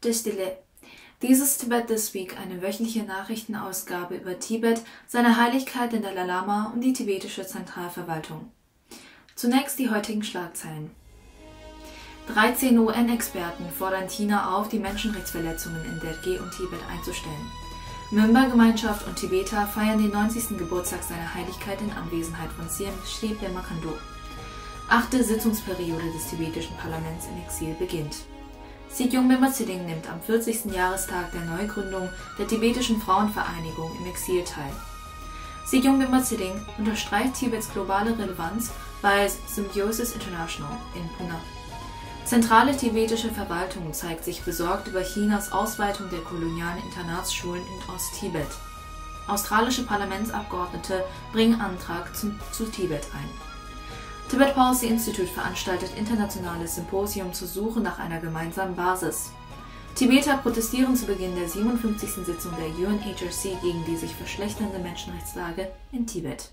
Der Stille. Dies ist Tibet This Week, eine wöchentliche Nachrichtenausgabe über Tibet, seine Heiligkeit den Dalai Lama und die tibetische Zentralverwaltung. Zunächst die heutigen Schlagzeilen. 13 UN-Experten fordern China auf, die Menschenrechtsverletzungen in Derge und Tibet einzustellen. Mymba-Gemeinschaft und Tibeter feiern den 90. Geburtstag seiner Heiligkeit in Anwesenheit von CM Sri Pema Khandu. 8. Sitzungsperiode des tibetischen Parlaments in Exil beginnt. Sikyung Mimba Tshiding nimmt am 40. Jahrestag der Neugründung der tibetischen Frauenvereinigung im Exil teil. Sikyung Mimba Tshiding unterstreicht Tibets globale Relevanz bei Symbiosis International in Pune. Zentrale tibetische Verwaltung zeigt sich besorgt über Chinas Ausweitung der kolonialen Internatsschulen in Osttibet. Australische Parlamentsabgeordnete bringen Antrag zu Tibet ein. Tibet Policy Institute veranstaltet internationales Symposium zur Suche nach einer gemeinsamen Basis. Tibeter protestieren zu Beginn der 57. Sitzung der UNHRC gegen die sich verschlechternde Menschenrechtslage in Tibet.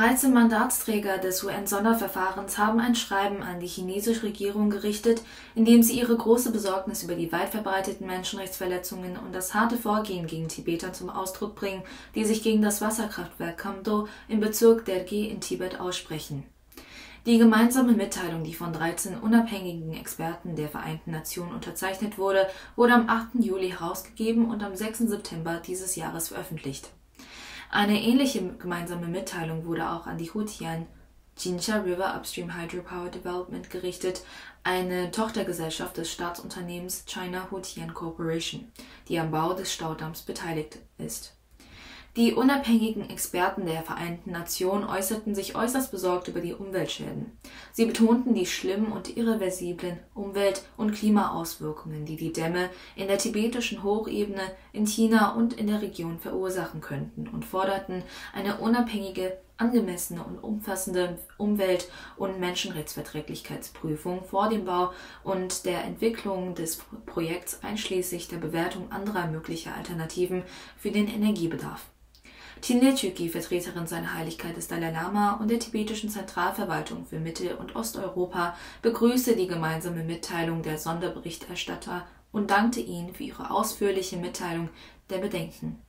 13 Mandatsträger des UN-Sonderverfahrens haben ein Schreiben an die chinesische Regierung gerichtet, in dem sie ihre große Besorgnis über die weit verbreiteten Menschenrechtsverletzungen und das harte Vorgehen gegen Tibeter zum Ausdruck bringen, die sich gegen das Wasserkraftwerk Kamdo im Bezirk Derge in Tibet aussprechen. Die gemeinsame Mitteilung, die von 13 unabhängigen Experten der Vereinten Nationen unterzeichnet wurde, wurde am 8. Juli herausgegeben und am 6. September dieses Jahres veröffentlicht. Eine ähnliche gemeinsame Mitteilung wurde auch an die Houtian Jinsha River Upstream Hydropower Development gerichtet, eine Tochtergesellschaft des Staatsunternehmens China Houtian Corporation, die am Bau des Staudamms beteiligt ist. Die unabhängigen Experten der Vereinten Nationen äußerten sich äußerst besorgt über die Umweltschäden. Sie betonten die schlimmen und irreversiblen Umwelt- und Klimaauswirkungen, die die Dämme in der tibetischen Hochebene, in China und in der Region verursachen könnten und forderten eine unabhängige, angemessene und umfassende Umwelt- und Menschenrechtsverträglichkeitsprüfung vor dem Bau und der Entwicklung des Projekts einschließlich der Bewertung anderer möglicher Alternativen für den Energiebedarf. Chinle Chökyi, Vertreterin seiner Heiligkeit des Dalai Lama und der tibetischen Zentralverwaltung für Mittel- und Osteuropa, begrüßte die gemeinsame Mitteilung der Sonderberichterstatter und dankte ihnen für ihre ausführliche Mitteilung der Bedenken.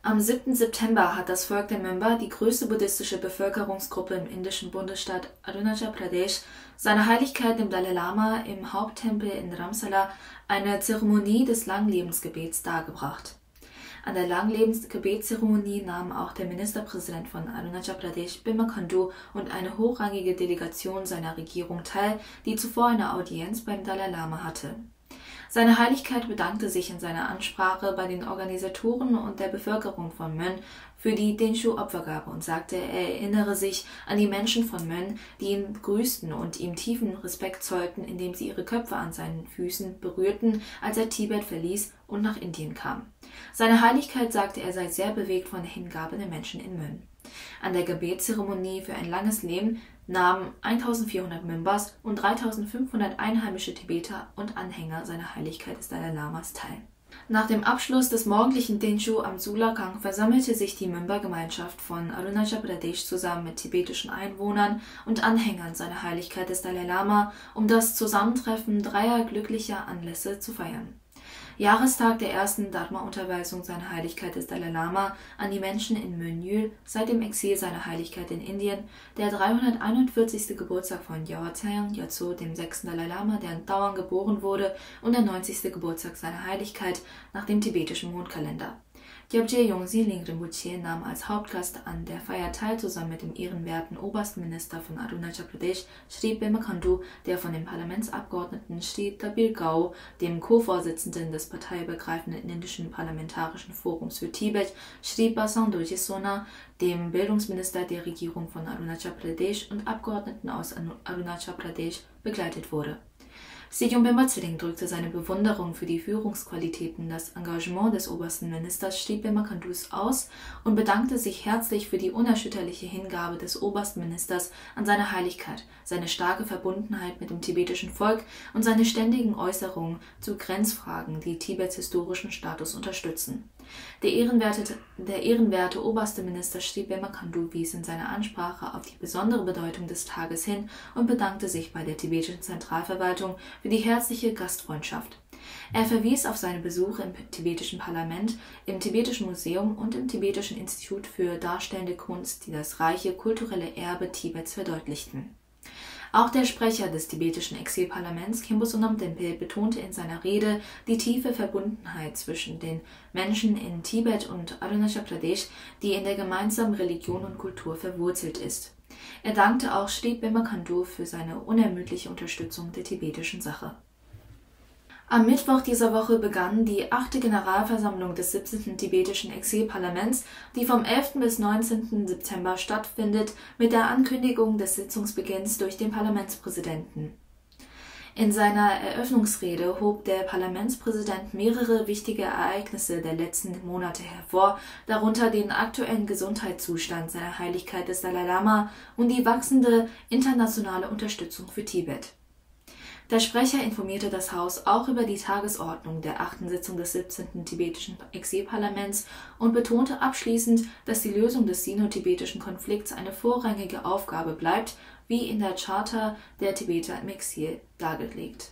Am 7. September hat das Volk der Mymba, die größte buddhistische Bevölkerungsgruppe im indischen Bundesstaat Arunachal Pradesh, seiner Heiligkeit dem Dalai Lama im Haupttempel in Ramsala eine Zeremonie des Langlebensgebets dargebracht. An der Langlebensgebetszeremonie nahmen auch der Ministerpräsident von Arunachal Pradesh, Pema Khandu, und eine hochrangige Delegation seiner Regierung teil, die zuvor eine Audienz beim Dalai Lama hatte. Seine Heiligkeit bedankte sich in seiner Ansprache bei den Organisatoren und der Bevölkerung von Mön für die Denshu-Opfergabe und sagte, er erinnere sich an die Menschen von Mön, die ihn grüßten und ihm tiefen Respekt zollten, indem sie ihre Köpfe an seinen Füßen berührten, als er Tibet verließ und nach Indien kam. Seine Heiligkeit sagte, er sei sehr bewegt von der Hingabe der Menschen in Mön. An der Gebetszeremonie für ein langes Leben nahmen 1400 Mymbas und 3500 einheimische Tibeter und Anhänger seiner Heiligkeit des Dalai Lamas teil. Nach dem Abschluss des morgendlichen Denshu am Sulakang versammelte sich die Mymba-Gemeinschaft von Arunachal Pradesh zusammen mit tibetischen Einwohnern und Anhängern seiner Heiligkeit des Dalai Lama, um das Zusammentreffen dreier glücklicher Anlässe zu feiern. Jahrestag der ersten Dharma-Unterweisung seiner Heiligkeit des Dalai Lama an die Menschen in Mönyül seit dem Exil seiner Heiligkeit in Indien, der 341. Geburtstag von Yawatsang Gyatso, dem 6. Dalai Lama, der in Tawang geboren wurde, und der 90. Geburtstag seiner Heiligkeit nach dem tibetischen Mondkalender. Gyabje Yongsi Ling Rinpoche nahm als Hauptgast an der Feier teil, zusammen mit dem ehrenwerten obersten Minister von Arunachal Pradesh, Sri Pema Khandu, der von dem Parlamentsabgeordneten Sri Tabir Gao, dem Co-Vorsitzenden des parteiübergreifenden indischen Parlamentarischen Forums für Tibet, Sri Basant Doji Sona, dem Bildungsminister der Regierung von Arunachal Pradesh und Abgeordneten aus Arunachal Pradesh begleitet wurde. Sejong Bema-Tseling drückte seine Bewunderung für die Führungsqualitäten, das Engagement des obersten Ministers Shrip Pema-Khandus aus und bedankte sich herzlich für die unerschütterliche Hingabe des obersten Ministers an seine Heiligkeit, seine starke Verbundenheit mit dem tibetischen Volk und seine ständigen Äußerungen zu Grenzfragen, die Tibets historischen Status unterstützen. Der ehrenwerte oberste Minister Shrip Pema-Khandu wies in seiner Ansprache auf die besondere Bedeutung des Tages hin und bedankte sich bei der tibetischen Zentralverwaltung für die herzliche Gastfreundschaft. Er verwies auf seine Besuche im tibetischen Parlament, im tibetischen Museum und im tibetischen Institut für darstellende Kunst, die das reiche kulturelle Erbe Tibets verdeutlichten. Auch der Sprecher des tibetischen Exilparlaments, Khenpo Sonam Denpel, betonte in seiner Rede die tiefe Verbundenheit zwischen den Menschen in Tibet und Arunachal Pradesh, die in der gemeinsamen Religion und Kultur verwurzelt ist. Er dankte auch Shrip Pema-Khandu für seine unermüdliche Unterstützung der tibetischen Sache. Am Mittwoch dieser Woche begann die 8. Generalversammlung des 17. tibetischen Exilparlaments, die vom 11. bis 19. September stattfindet, mit der Ankündigung des Sitzungsbeginns durch den Parlamentspräsidenten. In seiner Eröffnungsrede hob der Parlamentspräsident mehrere wichtige Ereignisse der letzten Monate hervor, darunter den aktuellen Gesundheitszustand seiner Heiligkeit des Dalai Lama und die wachsende internationale Unterstützung für Tibet. Der Sprecher informierte das Haus auch über die Tagesordnung der 8. Sitzung des 17. tibetischen Exilparlaments und betonte abschließend, dass die Lösung des sino-tibetischen Konflikts eine vorrangige Aufgabe bleibt, wie in der Charta der Tibeter im Exil dargelegt.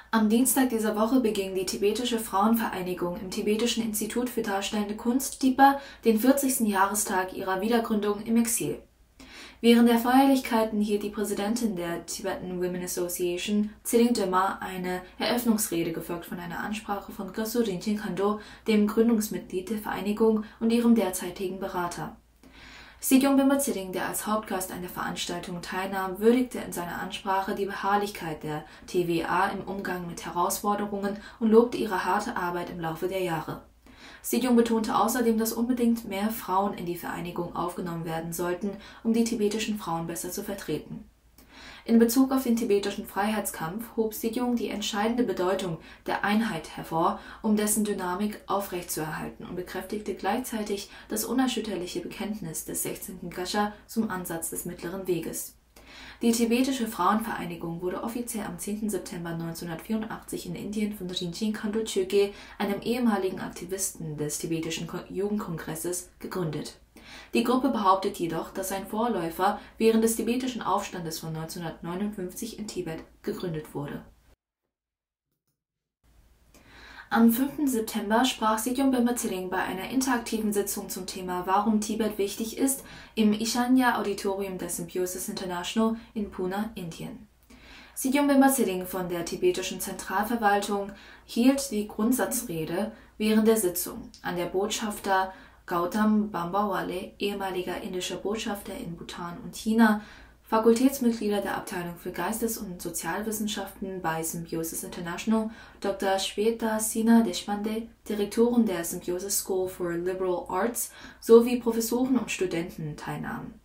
Am Dienstag dieser Woche beging die tibetische Frauenvereinigung im Tibetischen Institut für darstellende Kunst TIPA den 40. Jahrestag ihrer Wiedergründung im Exil. Während der Feierlichkeiten hielt die Präsidentin der Tibetan Women Association, Tseling Dema, eine Eröffnungsrede, gefolgt von einer Ansprache von Gosu Rinchen Kando, dem Gründungsmitglied der Vereinigung und ihrem derzeitigen Berater. Sejong Bema-Tseling, der als Hauptgast an der Veranstaltung teilnahm, würdigte in seiner Ansprache die Beharrlichkeit der TWA im Umgang mit Herausforderungen und lobte ihre harte Arbeit im Laufe der Jahre. Sejong betonte außerdem, dass unbedingt mehr Frauen in die Vereinigung aufgenommen werden sollten, um die tibetischen Frauen besser zu vertreten. In Bezug auf den tibetischen Freiheitskampf hob Sejong die entscheidende Bedeutung der Einheit hervor, um dessen Dynamik aufrechtzuerhalten, und bekräftigte gleichzeitig das unerschütterliche Bekenntnis des 16. Gasha zum Ansatz des mittleren Weges. Die tibetische Frauenvereinigung wurde offiziell am 10. September 1984 in Indien von Rinchen Kando Chökyi, einem ehemaligen Aktivisten des tibetischen Jugendkongresses, gegründet. Die Gruppe behauptet jedoch, dass sein Vorläufer während des tibetischen Aufstandes von 1959 in Tibet gegründet wurde. Am 5. September sprach Sejong Bema-Tseling bei einer interaktiven Sitzung zum Thema Warum Tibet wichtig ist im Ishanya Auditorium der Symbiosis International in Pune, Indien. Sejong Bema-Tseling von der tibetischen Zentralverwaltung hielt die Grundsatzrede während der Sitzung, an der Botschafter Gautam Bambawale, ehemaliger indischer Botschafter in Bhutan und China, Fakultätsmitglieder der Abteilung für Geistes- und Sozialwissenschaften bei Symbiosis International, Dr. Shweta Sina Deshpande, Direktorin der Symbiosis School for Liberal Arts, sowie Professoren und Studenten teilnahmen.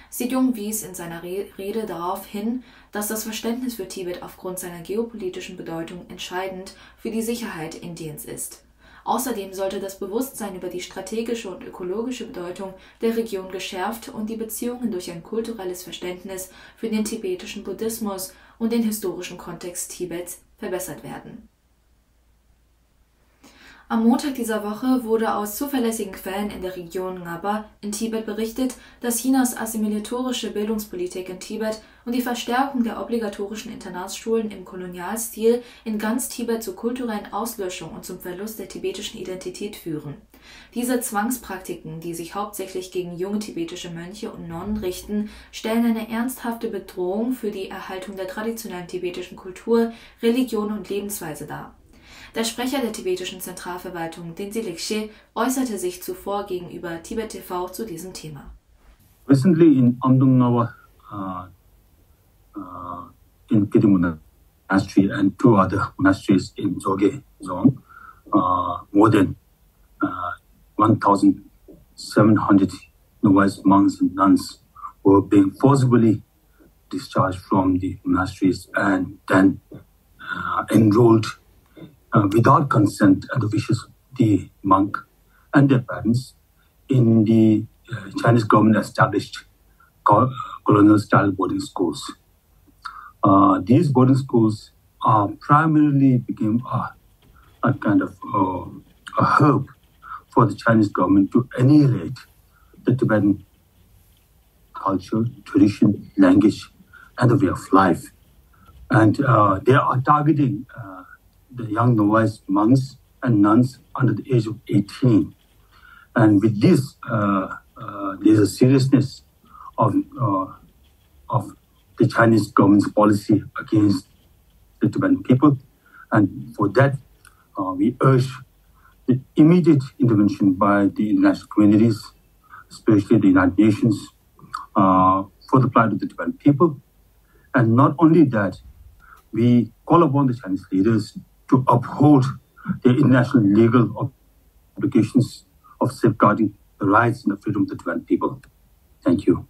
Sejong wies in seiner Rede darauf hin, dass das Verständnis für Tibet aufgrund seiner geopolitischen Bedeutung entscheidend für die Sicherheit Indiens ist. Außerdem sollte das Bewusstsein über die strategische und ökologische Bedeutung der Region geschärft und die Beziehungen durch ein kulturelles Verständnis für den tibetischen Buddhismus und den historischen Kontext Tibets verbessert werden. Am Montag dieser Woche wurde aus zuverlässigen Quellen in der Region Ngaba in Tibet berichtet, dass Chinas assimilatorische Bildungspolitik in Tibet und die Verstärkung der obligatorischen Internatsschulen im Kolonialstil in ganz Tibet zur kulturellen Auslöschung und zum Verlust der tibetischen Identität führen. Diese Zwangspraktiken, die sich hauptsächlich gegen junge tibetische Mönche und Nonnen richten, stellen eine ernsthafte Bedrohung für die Erhaltung der traditionellen tibetischen Kultur, Religion und Lebensweise dar. Der Sprecher der tibetischen Zentralverwaltung, Denzil Lekshe, äußerte sich zuvor gegenüber Tibet TV zu diesem Thema. Recently in Amdung Ngaba, in Kitimun Monastery and two other monasteries in Zoge zone, more than 1,700 novice monks and nuns were being forcibly discharged from the monasteries and then enrolled without consent and the wishes of the monk and their parents in the Chinese government established colonial-style boarding schools. These boarding schools primarily became a kind of a hub for the Chinese government to annihilate the Tibetan culture, tradition, language, and the way of life. And they are targeting the young novice monks and nuns under the age of 18. And with this, there's a seriousness of the Chinese government's policy against the Tibetan people. And for that, we urge the immediate intervention by the international communities, especially the United Nations, for the plight of the Tibetan people. And not only that, we call upon the Chinese leaders to uphold their international legal obligations of safeguarding the rights and the freedom of the Tibetan people. Thank you.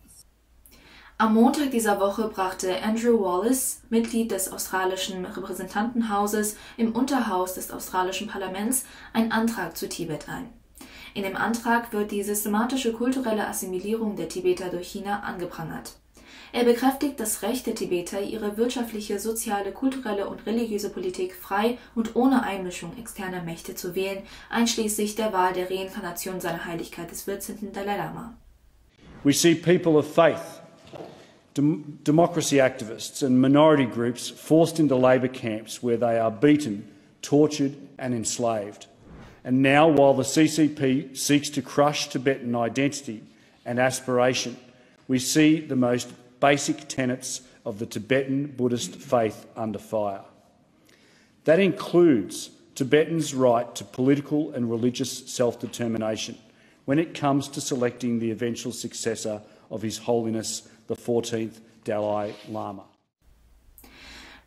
Am Montag dieser Woche brachte Andrew Wallace, Mitglied des australischen Repräsentantenhauses, im Unterhaus des australischen Parlaments einen Antrag zu Tibet ein. In dem Antrag wird die systematische kulturelle Assimilierung der Tibeter durch China angeprangert. Er bekräftigt das Recht der Tibeter, ihre wirtschaftliche, soziale, kulturelle und religiöse Politik frei und ohne Einmischung externer Mächte zu wählen, einschließlich der Wahl der Reinkarnation seiner Heiligkeit des 14. Dalai Lama. We see people of faith, democracy activists and minority groups forced into labour camps where they are beaten, tortured and enslaved. And now, while the CCP seeks to crush Tibetan identity and aspiration, we see the most basic tenets of the Tibetan Buddhist faith under fire. That includes Tibetans' right to political and religious self-determination when it comes to selecting the eventual successor of His Holiness the 14th Dalai Lama.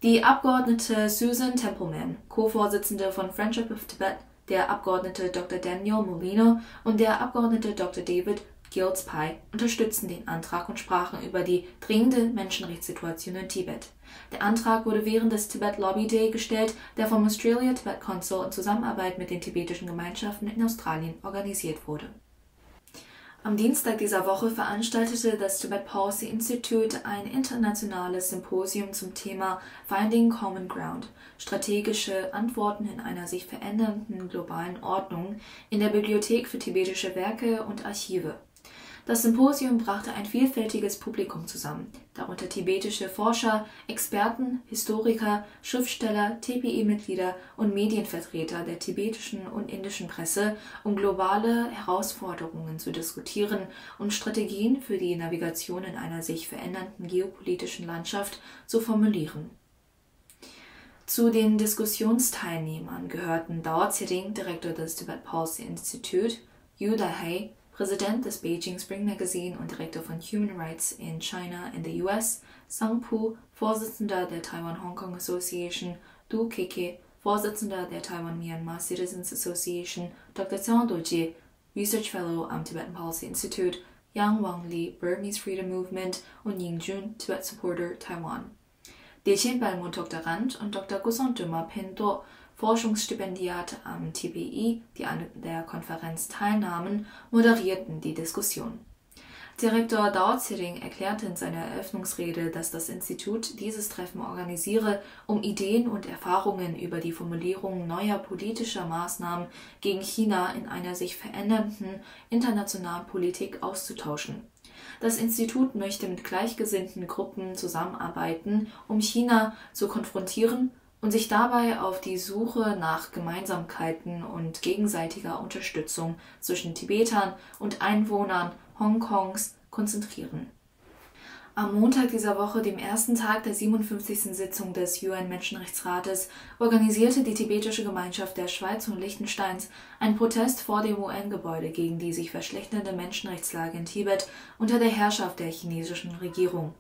Die Abgeordnete Susan Templeman, Co-Vorsitzende von Friendship of Tibet, der Abgeordnete Dr. Daniel Molino und der Abgeordnete Dr. David Gilspie unterstützten den Antrag und sprachen über die dringende Menschenrechtssituation in Tibet. Der Antrag wurde während des Tibet Lobby Day gestellt, der vom Australia Tibet Council in Zusammenarbeit mit den tibetischen Gemeinschaften in Australien organisiert wurde. Am Dienstag dieser Woche veranstaltete das Tibet Policy Institute ein internationales Symposium zum Thema Finding Common Ground – strategische Antworten in einer sich verändernden globalen Ordnung in der Bibliothek für tibetische Werke und Archive. Das Symposium brachte ein vielfältiges Publikum zusammen, darunter tibetische Forscher, Experten, Historiker, Schriftsteller, TPE-Mitglieder und Medienvertreter der tibetischen und indischen Presse, um globale Herausforderungen zu diskutieren und Strategien für die Navigation in einer sich verändernden geopolitischen Landschaft zu formulieren. Zu den Diskussionsteilnehmern gehörten Dao Tsering, Direktor des Tibet Policy Institute, Yu Dahai, Präsident des Beijing Spring Magazine und Direktor von Human Rights in China in the US, Sang Pu, Vorsitzender der Taiwan-Hong Kong Association, Du Keke, Vorsitzender der Taiwan-Myanmar Citizens Association, Dr. Zhang Dojie, Research Fellow am Tibetan Policy Institute, Yang Wangli, Burmese Freedom Movement und Ying Jun, Tibet Supporter, Taiwan. Delchen Balmont-Doktorand und Dr. Gusong-Duma Pinto, Forschungsstipendiate am TPI, die an der Konferenz teilnahmen, moderierten die Diskussion. Direktor Dao Tsering erklärte in seiner Eröffnungsrede, dass das Institut dieses Treffen organisiere, um Ideen und Erfahrungen über die Formulierung neuer politischer Maßnahmen gegen China in einer sich verändernden internationalen Politik auszutauschen. Das Institut möchte mit gleichgesinnten Gruppen zusammenarbeiten, um China zu konfrontieren und sich dabei auf die Suche nach Gemeinsamkeiten und gegenseitiger Unterstützung zwischen Tibetern und Einwohnern Hongkongs konzentrieren. Am Montag dieser Woche, dem ersten Tag der 57. Sitzung des UN-Menschenrechtsrates, organisierte die tibetische Gemeinschaft der Schweiz und Liechtensteins einen Protest vor dem UN-Gebäude gegen die sich verschlechternde Menschenrechtslage in Tibet unter der Herrschaft der chinesischen Regierung.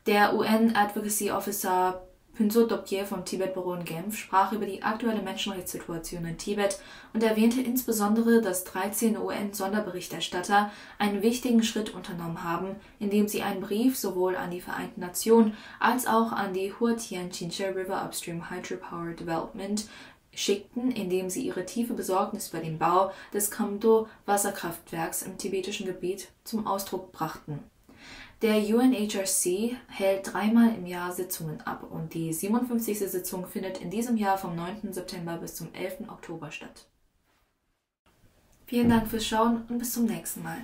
Der UN-Advocacy Officer Phuntsho Topgye vom Tibetbüro in Genf sprach über die aktuelle Menschenrechtssituation in Tibet und erwähnte insbesondere, dass 13 UN-Sonderberichterstatter einen wichtigen Schritt unternommen haben, indem sie einen Brief sowohl an die Vereinten Nationen als auch an die Huatian-Chincha River Upstream Hydropower Development schickten, indem sie ihre tiefe Besorgnis über den Bau des Kamdo-Wasserkraftwerks im tibetischen Gebiet zum Ausdruck brachten. Der UNHRC hält 3-mal im Jahr Sitzungen ab und die 57. Sitzung findet in diesem Jahr vom 9. September bis zum 11. Oktober statt. Vielen Dank fürs Schauen und bis zum nächsten Mal.